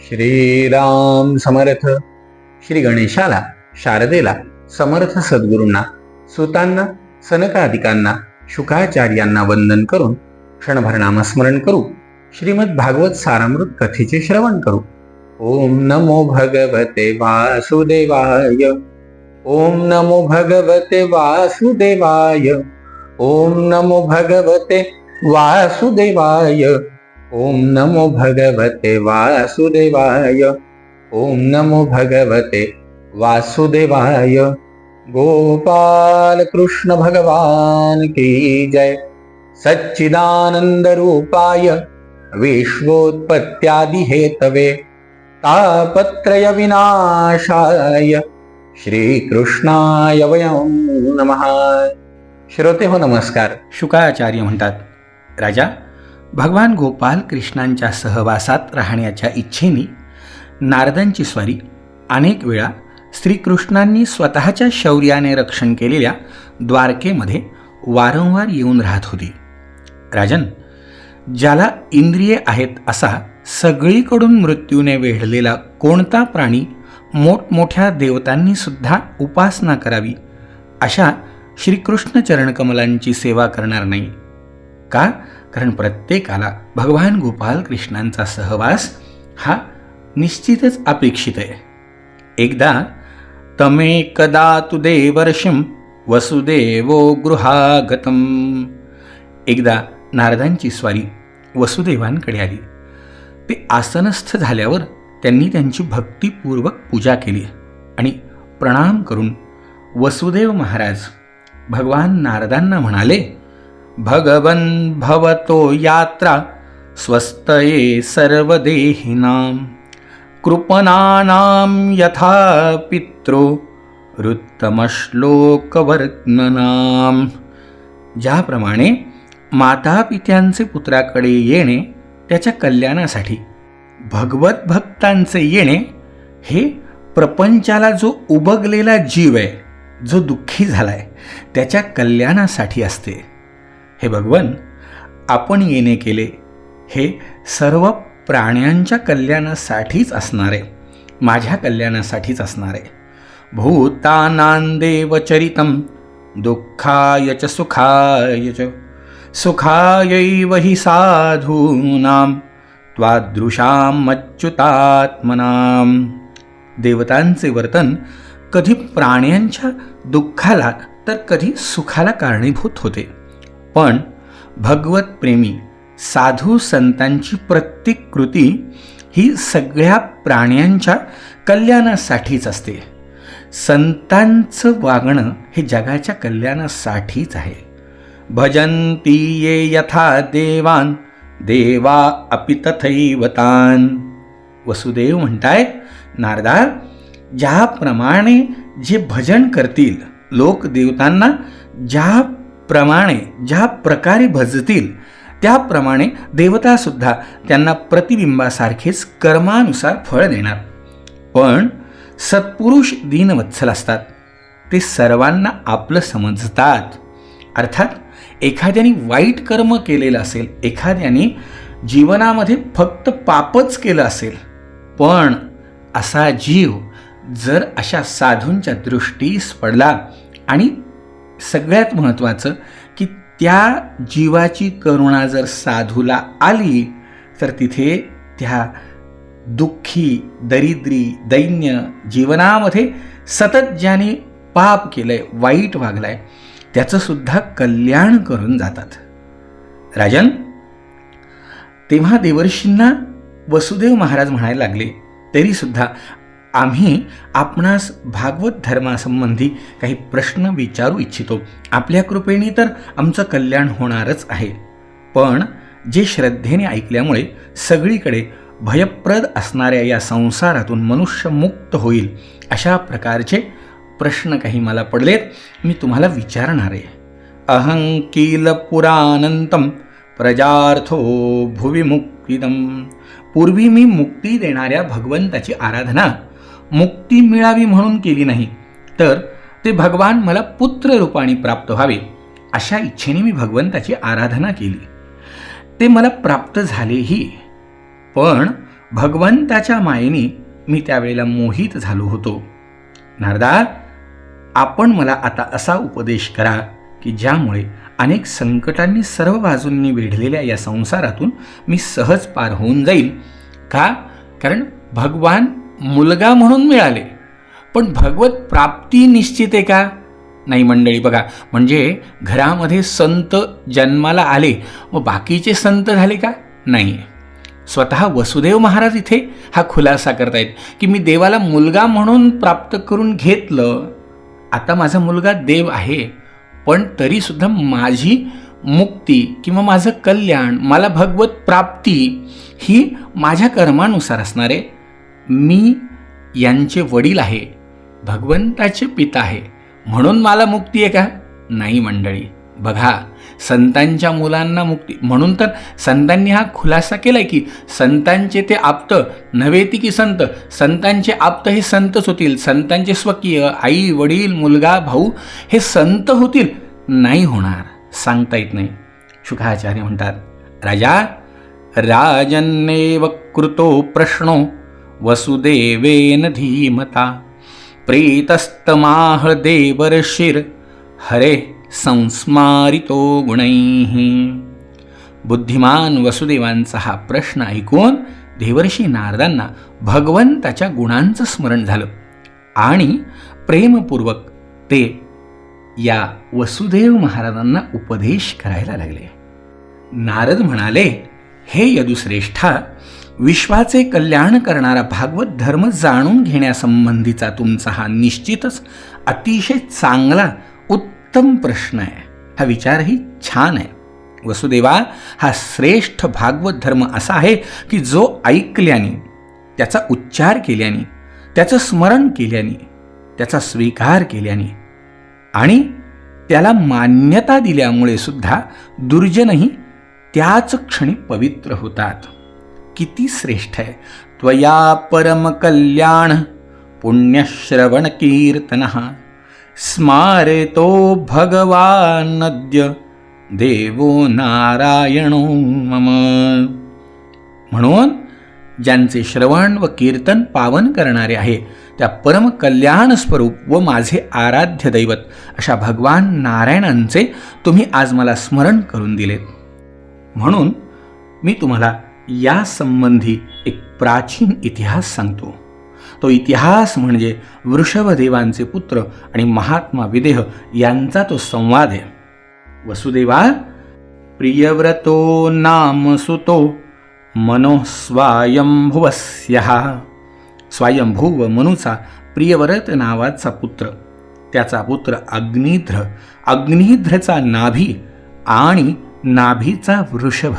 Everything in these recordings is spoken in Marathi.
श्रीराम समर्थ. श्री गणेशाला, शारदेला, समर्थ सद्गुरूंना, सुतांना, सनकादिकांना, शुकाचार्यांना वंदन करून क्षणभर नामस्मरण करू. श्रीमद भागवत सारामृत कथेचे श्रवण करू. ओम नमो भगवते वासुदेवाय. ओम नमो भगवते वासुदेवाय. ओम नमो भगवते वासुदेवाय. ओम नमो भगवते वासुदेवाय. ओम नमो भगवते वासुदेवाय. गोपाल कृष्ण भगवान की जय. सच्चिदानंद रूपाय विश्वोत्पत्त्यादि हेतवे तापत्रय विनाशाय श्रीकृष्णाय वयं नमः. श्रोते हो नमस्कार. शुकाचार्य म्हणतात, राजा, भगवान गोपाल कृष्णांच्या सहवासात राहण्याच्या इच्छेने नारदांची स्वारी अनेक वेळा श्रीकृष्णांनी स्वतःच्या शौर्याने रक्षण केलेल्या द्वारकेमध्ये वारंवार येऊन राहत होती. राजन, ज्याला इंद्रिये आहेत असा सगळीकडून मृत्यूने वेढलेला कोणता प्राणी मोठमोठ्या देवतांनी सुद्धा उपासना करावी अशा श्रीकृष्ण चरणकमलांची सेवा करणार नाही का? कारण प्रत्येकाला भगवान गोपाल कृष्णांचा सहवास हा निश्चितच अपेक्षित आहे. एकदा तमेकदा तु देवर्षिं वसुदेवो गृहागतम. एकदा नारदांची स्वारी वसुदेवांकडे आली. ते आसनस्थ झाल्यावर त्यांनी त्यांची भक्तिपूर्वक पूजा केली आणि प्रणाम करून वसुदेव महाराज भगवान नारदांना म्हणाले, भगवन् भवतो यात्रा स्वस्तये सर्वदेहिनां कृपणानां यथा पित्रो रुत्तमश्लोकवर्णनाम. ज्याप्रमाणे मातापित्यांचे पुत्राकडे येणे त्याच्या कल्याणासाठी, भगवत भक्तांचे येणे हे प्रपंचाला जो उबगलेला जीव आहे, जो दुःखी झालाय, त्याच्या कल्याणासाठी असते. हे भगवन, आपण येणे केले हे सर्व प्राण्यांच्या कल्याणासाठीच असणार आहे, माझ्या कल्याणासाठीच असणार आहे. भूतानां देवचरितं दुःखाय च सुखाय च सुखायैव हि साधूनां त्वादृशां अच्युतात्मनां. देवतांचे वर्तन कधी प्राण्यांच्या दुःखाला तर कधी सुखाला कारणीभूत होते, पण भगवत प्रेमी साधू संतांची प्रत्येक कृती ही सगळ्या प्राण्यांच्या कल्याणासाठीच असते. संतांचं वागणं हे जगाच्या कल्याणासाठीच आहे. भजन्ति ये यथा देवान देवा अपि तथैव तान. वसुदेव म्हणतायत, नारदा, ज्याप्रमाणे जे भजन करतील लोक देवतांना, ज्या प्रकारे भजतील त्याप्रमाणे देवतासुद्धा त्यांना प्रतिबिंबासारखेच कर्मानुसार फळ देणार. पण सत्पुरुष दीनवत्सल असतात, ते सर्वांना आपलं समजतात. अर्थात एखाद्याने वाईट कर्म केलेलं असेल, एखाद्याने जीवनामध्ये फक्त पापच केलं असेल, पण असा जीव जर अशा साधूंच्या दृष्टीस पडला आणि सगळ्यात महत्त्वाचं की त्या जीवाची करुणा जर साधूला आली, तर तिथे त्या दुःखी, दरिद्री, दैन्य जीवनामध्ये सतत ज्याने पाप केलंय, वाईट वागलाय, त्याचं सुद्धा कल्याण करून जातात. राजन, तेव्हा देवर्षींना वसुदेव महाराज म्हणायला लागले, तरी सुद्धा आम्ही आपणास भागवत धर्मासंबंधी काही प्रश्न विचारू इच्छितो. आपल्या कृपेने तर आमचं कल्याण होणारच आहे, पण जे श्रद्धेने ऐकल्यामुळे सगळीकडे भयप्रद असणाऱ्या या संसारातून मनुष्य मुक्त होईल अशा प्रकारचे प्रश्न काही मला पडलेत, मी तुम्हाला विचारणार आहे. अहं किल पुरानंतम प्रजार्थो भुवि मुक्तिदम. पूर्वी मी मुक्ती देणाऱ्या भगवंताची आराधना मुक्ती मिळावी म्हणून केली नाही, तर ते भगवान मला पुत्र रूपाने प्राप्त व्हावे अशा इच्छेने मी भगवंताची आराधना केली. ते मला प्राप्त झालेही, पण भगवंताच्या मायेने मी त्यावेळेला मोहित झालो होतो. नारदा, आपण मला आता असा उपदेश करा की ज्यामुळे अनेक संकटांनी सर्व बाजूंनी वेढलेल्या या संसारातून मी सहज पार होऊन जाईल. का? कारण भगवान मुलगा म्हणून मिळाले, पण भगवत प्राप्ती निश्चित आहे का? नाही मंडळी. बघा, म्हणजे घरामध्ये संत जन्माला आले व बाकीचे संत झाले का? नाही. स्वतः वसुदेव महाराज इथे हा खुलासा करतायत की मी देवाला मुलगा म्हणून प्राप्त करून घेतलं. आता माझा मुलगा देव आहे, पण तरीसुद्धा माझी मुक्ती किंवा माझं कल्याण, मला भगवत प्राप्ती ही माझ्या कर्मानुसार असणार आहे. मी यांचे वडील आहे, भगवंताचे पिता आहे, म्हणून मला मुक्ती आहे का? नाही मंडळी. बघा, संतांच्या मुलांना मुक्ती, म्हणून तर संतांनी हा खुलासा केलाय की संतांचे ते आप्त नव्हेती की संत. संतांचे आप्त हे संतच होतील. संतांचे स्वकीय आई वडील मुलगा भाऊ हे संत होतील? नाही होणार, सांगता येत नाही. शुकाचार्य म्हणतात, राजा, राजन्नेव कृतो प्रश्नो वसुदेवेन धीमता प्रेतस्तमाह देवर्षिर हरे संस्मारितो गुणैः. बुद्धिमान वसुदेवांचा हा प्रश्न ऐकून देवर्षी नारदांना भगवंताच्या गुणांचं स्मरण झालं आणि प्रेमपूर्वक ते या वसुदेव महाराजांना उपदेश करायला लागले. नारद म्हणाले, हे यदुश्रेष्ठा, विश्वाचे कल्याण करणारा भागवत धर्म जाणून घेण्यासंबंधीचा तुमचा हा निश्चितच अतिशय चांगला उत्तम प्रश्न आहे. हा विचारही छान आहे. वसुदेवा, हा श्रेष्ठ भागवत धर्म असा आहे की जो ऐकल्याने, त्याचा उच्चार केल्याने, त्याचं स्मरण केल्याने, त्याचा स्वीकार केल्याने आणि त्याला मान्यता दिल्यामुळे सुद्धा दुर्जनही त्याच क्षणी पवित्र होतात. किती श्रेष्ठ आहे. त्वया परम कल्याण पुण्यश्रवण कीर्तनः स्मारेतो भगवानद्य देवो नारायणो मम. म्हणून ज्यांचे श्रवण व कीर्तन पावन करणारे आहे त्या परम कल्याण स्वरूप व माझे आराध्य दैवत अशा भगवान नारायणांचे तुम्ही आज मला स्मरण करून दिलेत. म्हणून मी तुम्हाला या संबंधी एक प्राचीन इतिहास सांगतो. तो इतिहास म्हणजे वृषभदेवांचे पुत्र आणि महात्मा विदेह यांचा तो संवाद आहे. वसुदेवा, प्रियव्रतो नाम सुतो मनो स्वायंभुवस्यः. स्वायंभुव मनुचा प्रियव्रत नावाचा पुत्र, त्याचा पुत्र अग्निध्र, अग्निध्रचा नाभी आणि नाभीचा वृषभ.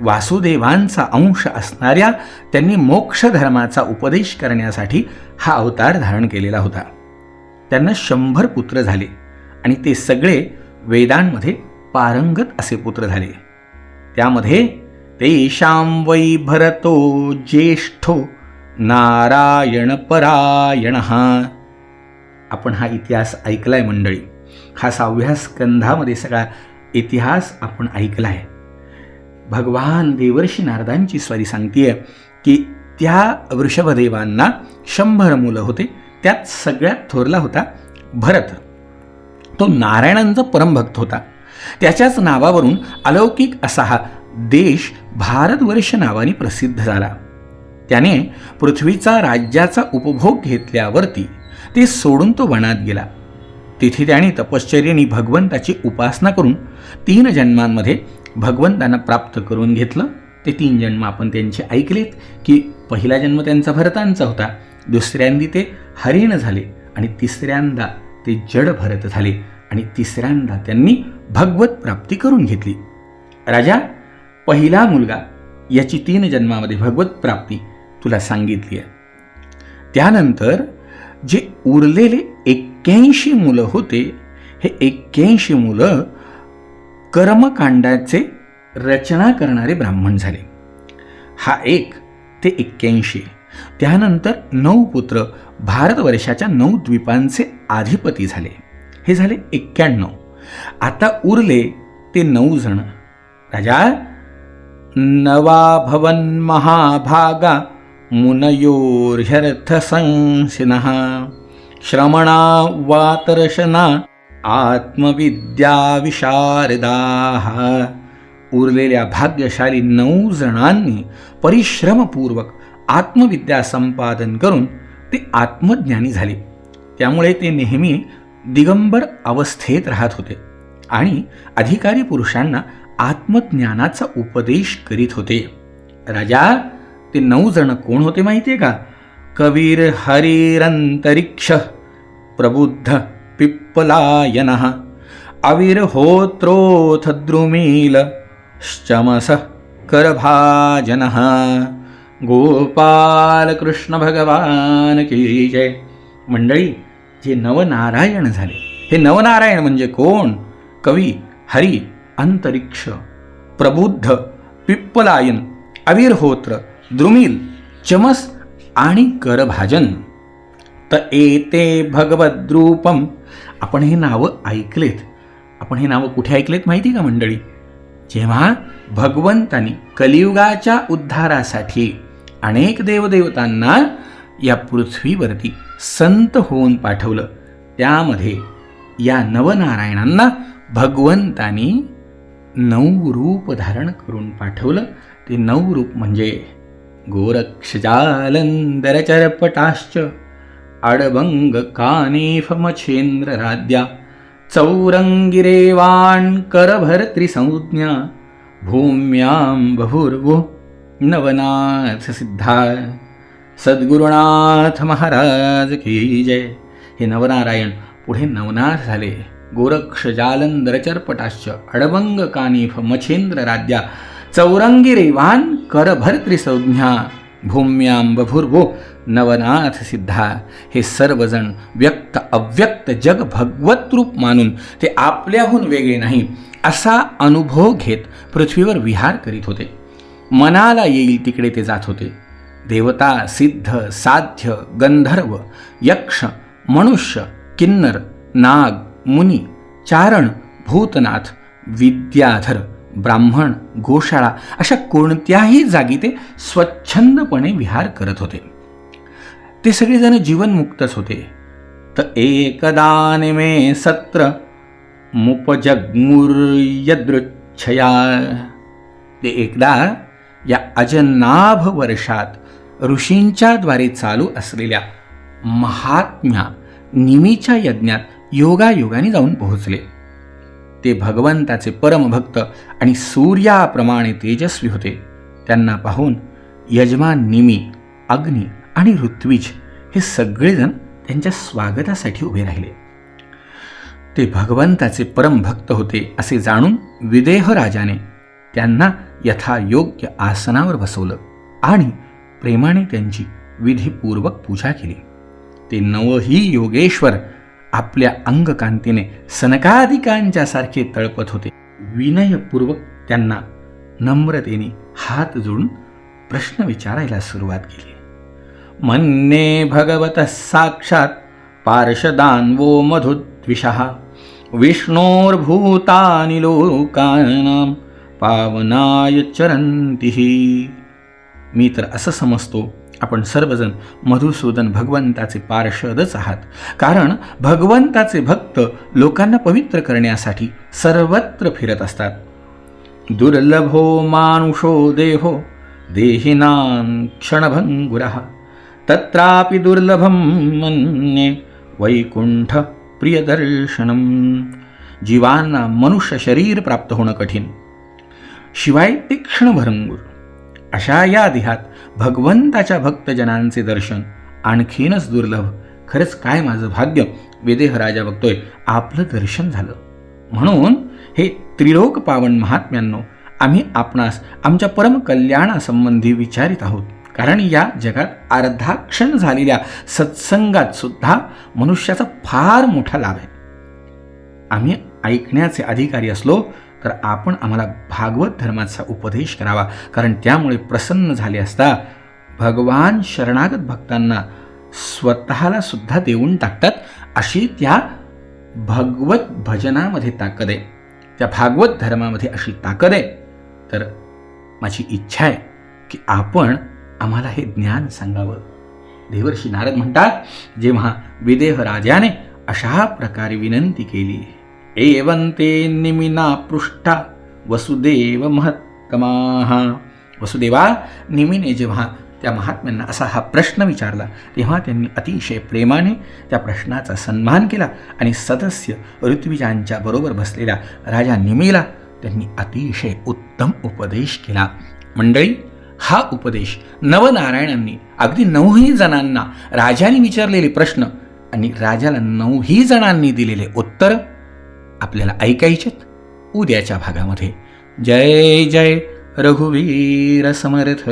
वासुदेवांचा अंश असणाऱ्या त्यांनी मोक्ष धर्माचा उपदेश करण्यासाठी हा अवतार धारण केलेला होता. त्यांना 100 पुत्र झाले आणि ते सगळे वेदांमध्ये पारंगत असे पुत्र झाले. त्यामध्ये तेषां वै भरतो ज्येष्ठो नारायण परायणः. आपण हा इतिहास ऐकलाय मंडळी. हा 6व्या स्कंधामध्ये सगळा इतिहास आपण ऐकलाय. भगवान देवर्षी नारदांची स्वारी सांगतेय की त्या वृषभदेवांना 100 मुलं होते. त्यात सगळ्यात थोरला होता भरत. तो नारायणांचा परमभक्त होता. त्याच्याच नावावरून अलौकिक असा हा देश भारतवर्ष नावाने प्रसिद्ध झाला. त्याने पृथ्वीचा राज्याचा उपभोग घेतल्यावरती ते सोडून तो वनात गेला. तिथे त्याने तपश्चर्येने भगवंताची उपासना करून 3 जन्मांमध्ये भगवंतांना प्राप्त करून घेतलं. ते 3 जन्म आपण त्यांचे ऐकलेत की पहिला जन्म त्यांचा भरतांचा होता, दुसऱ्यांदी ते हरिण झाले आणि तिसऱ्यांदा ते जड भरत झाले आणि तिसऱ्यांदा त्यांनी भगवत प्राप्ती करून घेतली. राजा, पहिला मुलगा याची 3 जन्मामध्ये भगवत प्राप्ती तुला सांगितली आहे. त्यानंतर जे उरलेले 81 मुलं होते, हे 81 मुलं कर्मकांडाचे रचना करणारे ब्राह्मण झाले. हा 1 ते 81. त्यानंतर 9 पुत्र भारतवर्षाच्या 9 द्वीपांचे अधिपती झाले. हे झाले 91. आता उरले ते 9 जण. राजा, नवा भवन महाभागा मुनयोर्ह्यर्थसंसिनः श्रमणा वातर्शना आत्मविद्या विशारदाः. उरलेल्या भाग्यशाली 9 जणांनी परिश्रमपूर्वक आत्मविद्या संपादन करून ते आत्मज्ञानी झाले. त्यामुळे ते नेहमी दिगंबर अवस्थेत राहत होते आणि अधिकारी पुरुषांना आत्मज्ञानाचा उपदेश करीत होते. राजा, ते 9 जण कोण होते माहिती आहे का? कवीर हरिरंतरिक्ष प्रबुद्ध पिप्पलायनः अविर्होत्रोऽथ द्रुमील श्चमसः करभाजनः. गोपाल कृष्ण भगवान की जय. मंडळी, जे नवनारायण झाले, हे नवनारायण म्हणजे कोण? कवी, हरी, अंतरिक्ष, प्रबुद्ध, पिप्पलायन, अविर्होत्र, द्रुमिल, चमस आणि करभाजन. तर एते भगवद्रूपम. आपण हे नावं ऐकलेत. आपण हे नावं कुठे ऐकलेत माहिती का मंडळी? जेव्हा भगवंतांनी कलियुगाच्या उद्धारासाठी अनेक देवदेवतांना या पृथ्वीवरती संत होऊन पाठवलं, त्यामध्ये या नवनारायणांना भगवंतांनी 9 रूप धारण करून पाठवलं. ते 9 रूप म्हणजे गोरक्षजालंधरचरपटाश्च आडभंग कानेफ मच्छेंद्र राज्या चौरंगिरेवाण करभर्तृसंज्ञा भूम्यां बभूर्वो नवनाथ सिद्धा. सद्गुरुनाथ महाराज की जय. हे नवनारायण पुढे नवनाथ झाले. गोरक्ष जालंधरचरपटाश्च अडभंग कानिफ मच्छेंद्र राज्या चौरंगिरेवाण करभर्तृसंज्ञा भूम्यां बभूर्वो नवनाथ सिद्धा. हे सर्वजण व्यक्त अव्यक्त जग भगवत रूप मानून ते आपल्याहून वेगळे नाही असा अनुभव घेत पृथ्वीवर विहार करीत होते. मनाला येईल तिकडे ते जात होते. देवता, सिद्ध, साध्य, गंधर्व, यक्ष, मनुष्य, किन्नर, नाग, मुनी, चारण, भूतनाथ, विद्याधर, ब्राह्मण, गोशाळा अशा कोणत्याही जागी ते स्वच्छंदपणे विहार करत होते. ते सगळेजण जीवनमुक्तच होते. तर एकदा निमे सत्र मुपजग्मुर्यदृच्छया. ते एकदा या अजनाभ वर्षात ऋषींच्या द्वारे चालू असलेल्या महात्म्या निमीच्या यज्ञात योगायोगाने जाऊन पोहोचले. ते भगवंताचे परमभक्त आणि सूर्याप्रमाणे तेजस्वी होते. त्यांना पाहून यजमान निमी, अग्नी आणि ऋत्विज हे सगळेजण त्यांच्या स्वागतासाठी उभे राहिले. ते भगवंताचे परमभक्त होते असे जाणून विदेह राजाने त्यांना यथायोग्य आसनावर बसवलं आणि प्रेमाने त्यांची विधिपूर्वक पूजा केली. ते 9ही योगेश्वर आपल्या अंगकांतीने सनकादिकांच्या सारखे तळपत होते. विनयपूर्वक त्यांना नम्रतेने हात जोडून प्रश्न विचारायला सुरुवात केली. मन्ये भगवतः साक्षात पार्षदान्वो मधुद्विषः विष्णोर्भूतानि लोकानां पावनाय चरन्तिः. मी तर असं समजतो आपण सर्वजण मधुसूदन भगवंताचे पार्षदच आहात, कारण भगवंताचे भक्त लोकांना पवित्र करण्यासाठी सर्वत्र फिरत असतात. दुर्लभो मानुषो देहो देहिनां क्षणभंगुरः तत्रापि दुर्लभं मन्ये वैकुंठ प्रियदर्शनम. जीवांना मनुष्य शरीर प्राप्त होणं कठीण, शिवाय ते क्षणभंगुर. अशा या देहात भगवंताच्या भक्तजनांचे दर्शन आणखीनच दुर्लभ. खरंच काय माझं भाग्य, विदेह राजा बघतोय, आपलं दर्शन झालं. म्हणून हे त्रिलोक पावन महात्म्यांनो, आम्ही आपणास आमच्या परम कल्याणासंबंधी विचारित आहोत. कारण या जगात अर्धाक्षण झालेल्या सत्संगात सुद्धा मनुष्याचा फार मोठा लाभ आहे. आम्ही ऐकण्याचे अधिकारी असलो तर आपण आम्हाला भागवत धर्माचा उपदेश करावा, कारण त्यामुळे प्रसन्न झाले असता भगवान शरणागत भक्तांना स्वतःला सुद्धा देऊन टाकतात. अशी त्या भगवत भजनामध्ये ताकद आहे, त्या भागवत धर्मामध्ये अशी ताकद आहे. तर माझी इच्छा आहे की आपण आम्हाला हे ज्ञान सांगावं. देवर्षी नारद म्हणतात, जेव्हा विदेह राजाने अशा प्रकारे विनंती केली, एवं ते निमिना पृष्ठा वसुदेव महत्तमाः. वसुदेवा, निमीने जेव्हा त्या महात्म्यांना असा हा प्रश्न विचारला, तेव्हा त्यांनी अतिशय प्रेमाने त्या प्रश्नाचा सन्मान केला आणि सदस्य ऋत्विजांच्या बरोबर बसलेल्या राजा निमीला त्यांनी अतिशय उत्तम उपदेश केला. मंडळी, हा उपदेश नवनारायणांनी अगदी 9ही जणांना राजाने विचारलेले प्रश्न आणि राजाला 9ही जणांनी दिलेले उत्तर आपल्याला ऐकायचेत उद्याच्या भागामध्ये. जय जय रघुवीर समर्थ.